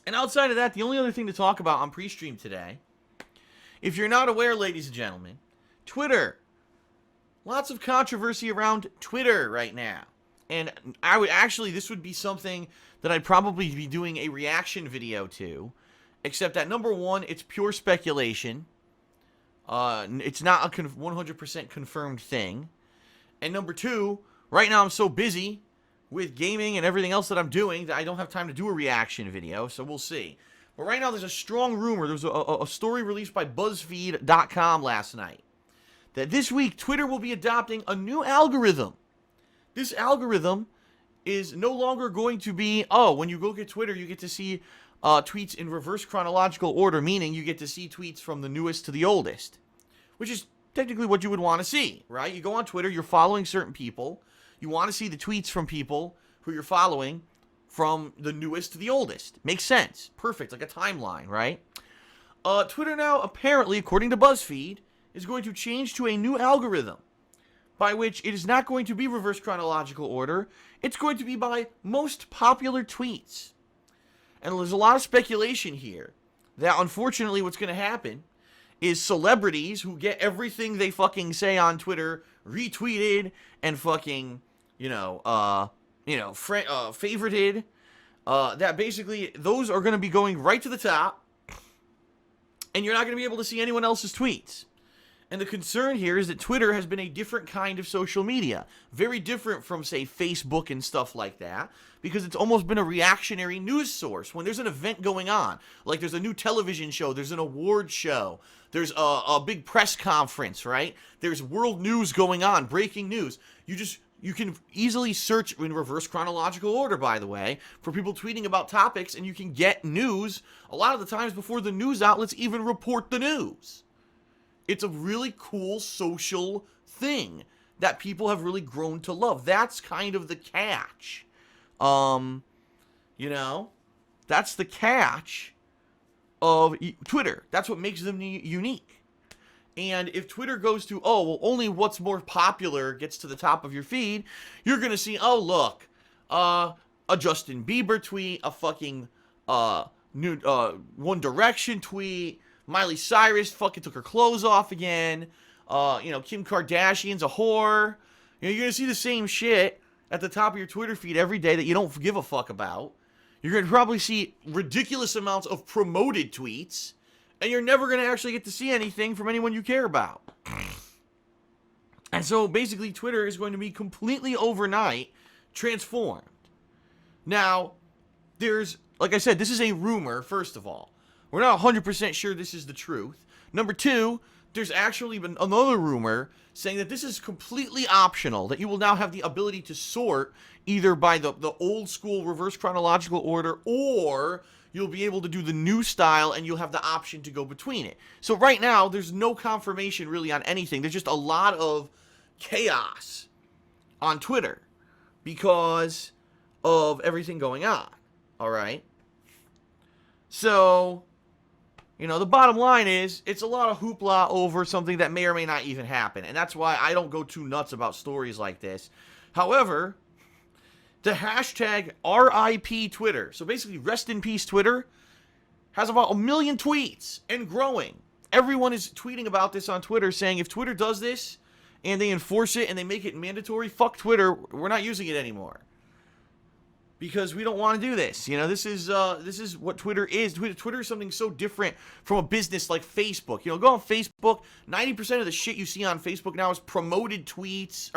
And outside of that, the only other thing to talk about on pre-stream today, if you're not aware, ladies and gentlemen, Twitter. Lots of controversy around Twitter right now. And this would be something that I'd probably be doing a reaction video to. Except that, number one, it's pure speculation. It's not a 100% confirmed thing. And number two, right now I'm so busy with gaming and everything else that I'm doing that I don't have time to do a reaction video, so we'll see. But right now there's a strong rumor. There's a story released by BuzzFeed.com last night that this week Twitter will be adopting a new algorithm. This algorithm is no longer going to be, when you look at Twitter, you get to see tweets in reverse chronological order, meaning you get to see tweets from the newest to the oldest, which is technically what you would want to see, right? You go on Twitter, you're following certain people, you want to see the tweets from people who you're following from the newest to the oldest. Makes sense. Perfect, like a timeline, right? Twitter now, apparently, according to BuzzFeed, is going to change to a new algorithm by which it is not going to be reverse chronological order. It's going to be by most popular tweets. And there's a lot of speculation here that, unfortunately, what's going to happen is celebrities who get everything they fucking say on Twitter retweeted and fucking, favorited, that basically those are going to be going right to the top, and you're not going to be able to see anyone else's tweets. And the concern here is that Twitter has been a different kind of social media. Very different from, say, Facebook and stuff like that. Because it's almost been a reactionary news source. When there's an event going on, like there's a new television show, there's an award show, there's a big press conference, right? There's world news going on, breaking news. You can easily search in reverse chronological order, by the way, for people tweeting about topics, and you can get news a lot of the times before the news outlets even report the news. It's a really cool social thing that people have really grown to love. That's kind of the catch. That's the catch of Twitter. That's what makes them unique. And if Twitter goes to, only what's more popular gets to the top of your feed, you're going to see, a Justin Bieber tweet, a fucking new One Direction tweet, Miley Cyrus fucking took her clothes off again. Kim Kardashian's a whore. You're going to see the same shit at the top of your Twitter feed every day that you don't give a fuck about. You're going to probably see ridiculous amounts of promoted tweets. And you're never going to actually get to see anything from anyone you care about. And so basically Twitter is going to be completely overnight transformed. Now, like I said, this is a rumor, first of all. We're not 100% sure this is the truth. Number two, there's actually been another rumor saying that this is completely optional, that you will now have the ability to sort either by the old school reverse chronological order, or you'll be able to do the new style and you'll have the option to go between it. So right now, there's no confirmation really on anything. There's just a lot of chaos on Twitter because of everything going on. All right? So, the bottom line is, it's a lot of hoopla over something that may or may not even happen. And that's why I don't go too nuts about stories like this. However, the hashtag RIP Twitter, so basically rest in peace Twitter, has about 1 million tweets and growing. Everyone is tweeting about this on Twitter, saying if Twitter does this and they enforce it and they make it mandatory, fuck Twitter, we're not using it anymore. Because we don't want to do this. This is what Twitter is. Twitter is something so different from a business like Facebook. Go on Facebook, 90% of the shit you see on Facebook now is promoted tweets,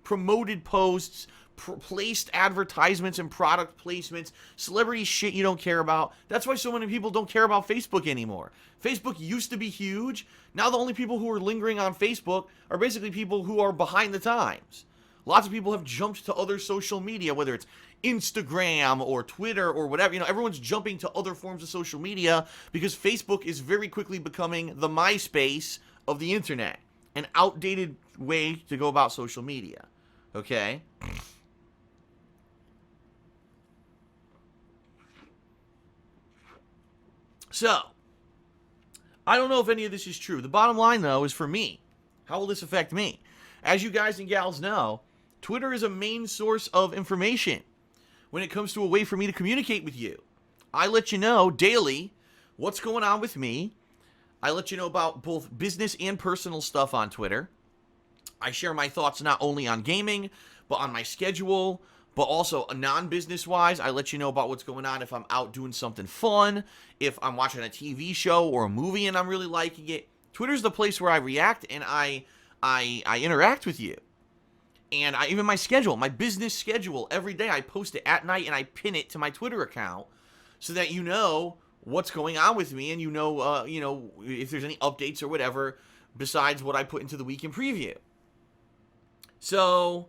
promoted posts, placed advertisements and product placements, celebrity shit you don't care about. That's why so many people don't care about Facebook anymore. Facebook used to be huge. Now the only people who are lingering on Facebook are basically people who are behind the times. Lots of people have jumped to other social media, whether it's Instagram or Twitter or whatever. Everyone's jumping to other forms of social media because Facebook is very quickly becoming the MySpace of the internet. An outdated way to go about social media. Okay? So, I don't know if any of this is true. The bottom line, though, is for me. How will this affect me? As you guys and gals know, Twitter is a main source of information when it comes to a way for me to communicate with you. I let you know daily what's going on with me. I let you know about both business and personal stuff on Twitter. I share my thoughts not only on gaming, but on my schedule, but also non-business wise. I let you know about what's going on if I'm out doing something fun, if I'm watching a TV show or a movie and I'm really liking it. Twitter's the place where I react and I interact with you. And even my schedule, my business schedule, every day I post it at night and I pin it to my Twitter account so that you know what's going on with me and you know if there's any updates or whatever besides what I put into the weekend preview. So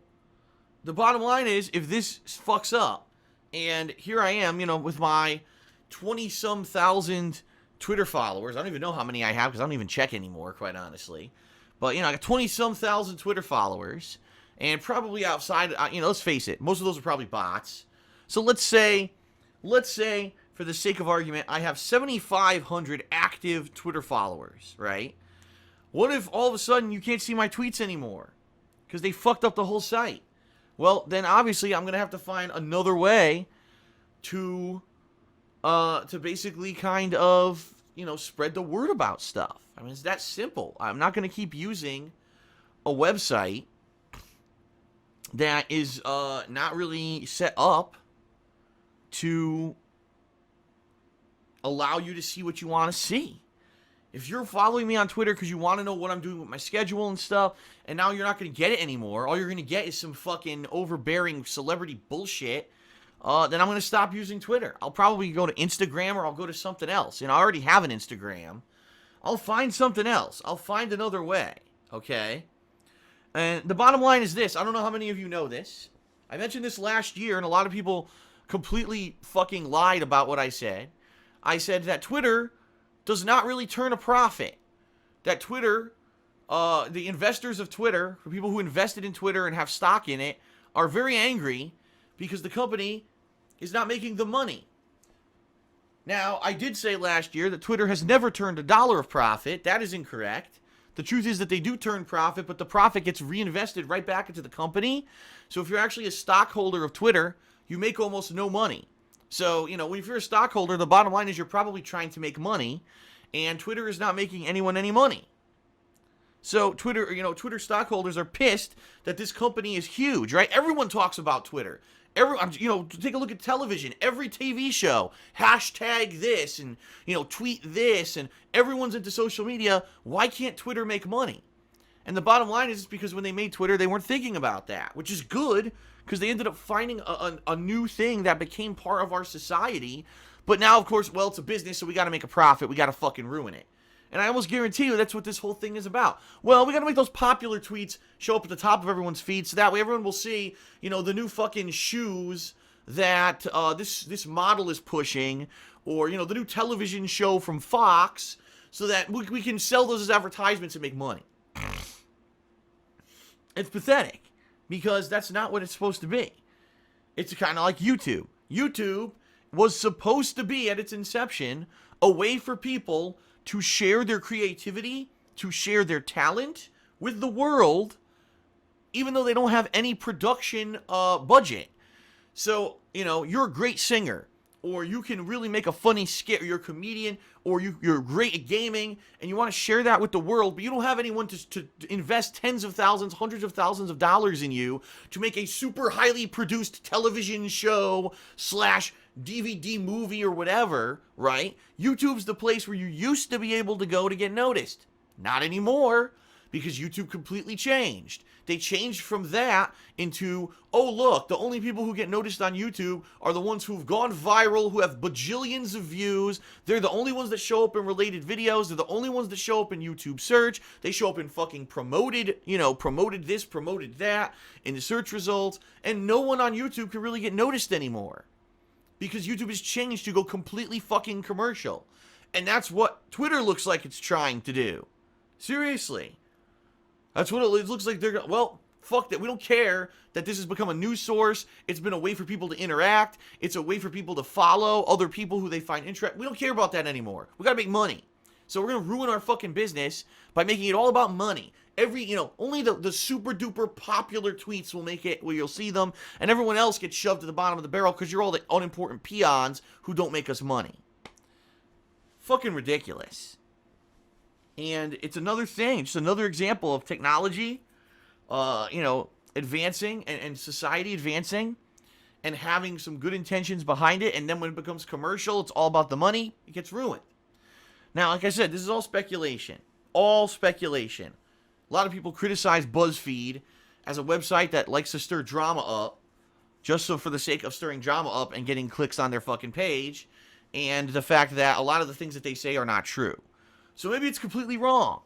the bottom line is, if this fucks up, and here I am, with my 20-some thousand Twitter followers. I don't even know how many I have because I don't even check anymore, quite honestly. But, I got 20-some thousand Twitter followers. And probably outside, let's face it, most of those are probably bots. So let's say, for the sake of argument, I have 7,500 active Twitter followers, right? What if all of a sudden you can't see my tweets anymore? Because they fucked up the whole site. Well, then obviously I'm going to have to find another way to basically kind of, spread the word about stuff. I mean, it's that simple. I'm not going to keep using a website that is not really set up to allow you to see what you want to see. If you're following me on Twitter because you want to know what I'm doing with my schedule and stuff, and now you're not going to get it anymore, all you're going to get is some fucking overbearing celebrity bullshit, then I'm going to stop using Twitter. I'll probably go to Instagram or I'll go to something else. I already have an Instagram. I'll find something else. I'll find another way, okay? And the bottom line is this. I don't know how many of you know this. I mentioned this last year, and a lot of people completely fucking lied about what I said. I said that Twitter does not really turn a profit. That Twitter, the investors of Twitter, the people who invested in Twitter and have stock in it, are very angry because the company is not making the money. Now, I did say last year that Twitter has never turned $1 of profit. That is incorrect. The truth is that they do turn profit, but the profit gets reinvested right back into the company. So if you're actually a stockholder of Twitter, you make almost no money. So, if you're a stockholder, the bottom line is you're probably trying to make money, and Twitter is not making anyone any money. So Twitter stockholders are pissed that this company is huge, right? Everyone talks about Twitter. Take a look at television. Every TV show, hashtag this and, tweet this, and everyone's into social media. Why can't Twitter make money? And the bottom line is because when they made Twitter, they weren't thinking about that, which is good because they ended up finding a new thing that became part of our society. But now, of course, it's a business, so we got to make a profit. We got to fucking ruin it. And I almost guarantee you that's what this whole thing is about. Well, we got to make those popular tweets show up at the top of everyone's feed so that way everyone will see, the new fucking shoes that this model is pushing, or, the new television show from Fox, so that we can sell those as advertisements and make money. It's pathetic, because that's not what it's supposed to be. It's kind of like YouTube. YouTube was supposed to be, at its inception, a way for people to share their creativity, to share their talent with the world, even though they don't have any production budget. So, you're a great singer, or you can really make a funny skit, or you're a comedian, or you're great at gaming, and you want to share that with the world, but you don't have anyone to invest tens of thousands, hundreds of thousands of dollars in you to make a super highly produced television show / DVD movie or whatever, right? YouTube's the place where you used to be able to go to get noticed. Not anymore, because YouTube completely changed. They changed from that into, oh look, the only people who get noticed on YouTube are the ones who've gone viral, who have bajillions of views. They're the only ones that show up in related videos. They're the only ones that show up in YouTube search. They show up in fucking promoted this, promoted that, in the search results. And no one on YouTube can really get noticed anymore, because YouTube has changed to go completely fucking commercial. And that's what Twitter looks like it's trying to do. Seriously. That's what it looks like. Fuck that. We don't care that this has become a news source. It's been a way for people to interact. It's a way for people to follow other people who they find interesting. We don't care about that anymore. We gotta make money. So we're going to ruin our fucking business by making it all about money. Only the super duper popular tweets will make it where you'll see them, and everyone else gets shoved to the bottom of the barrel because you're all the unimportant peons who don't make us money. Fucking ridiculous. And it's another thing, just another example of technology, advancing and society advancing and having some good intentions behind it. And then when it becomes commercial, it's all about the money. It gets ruined. Now, like I said, this is all speculation. All speculation. A lot of people criticize BuzzFeed as a website that likes to stir drama up just so for the sake of stirring drama up and getting clicks on their fucking page, and the fact that a lot of the things that they say are not true. So maybe it's completely wrong.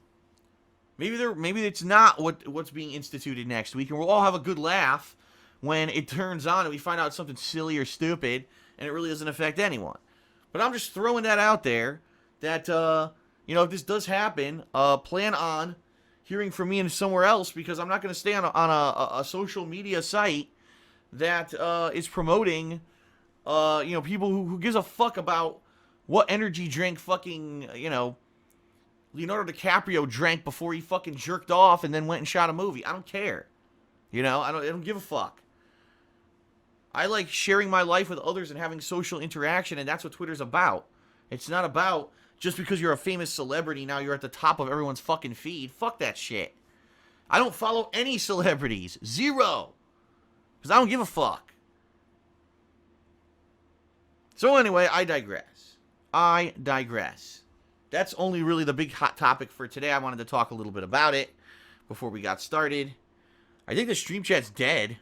Maybe it's not what's being instituted next week, and we'll all have a good laugh when it turns on and we find out it's something silly or stupid and it really doesn't affect anyone. But I'm just throwing that out there that, if this does happen, plan on hearing from me and somewhere else, because I'm not going to stay on a social media site that is promoting, people who gives a fuck about what energy drink fucking, Leonardo DiCaprio drank before he fucking jerked off and then went and shot a movie. I don't care. I don't give a fuck. I like sharing my life with others and having social interaction, and that's what Twitter's about. It's not about just because you're a famous celebrity, now you're at the top of everyone's fucking feed. Fuck that shit. I don't follow any celebrities. Zero. Because I don't give a fuck. So anyway, I digress. That's only really the big hot topic for today. I wanted to talk a little bit about it before we got started. I think the stream chat's dead.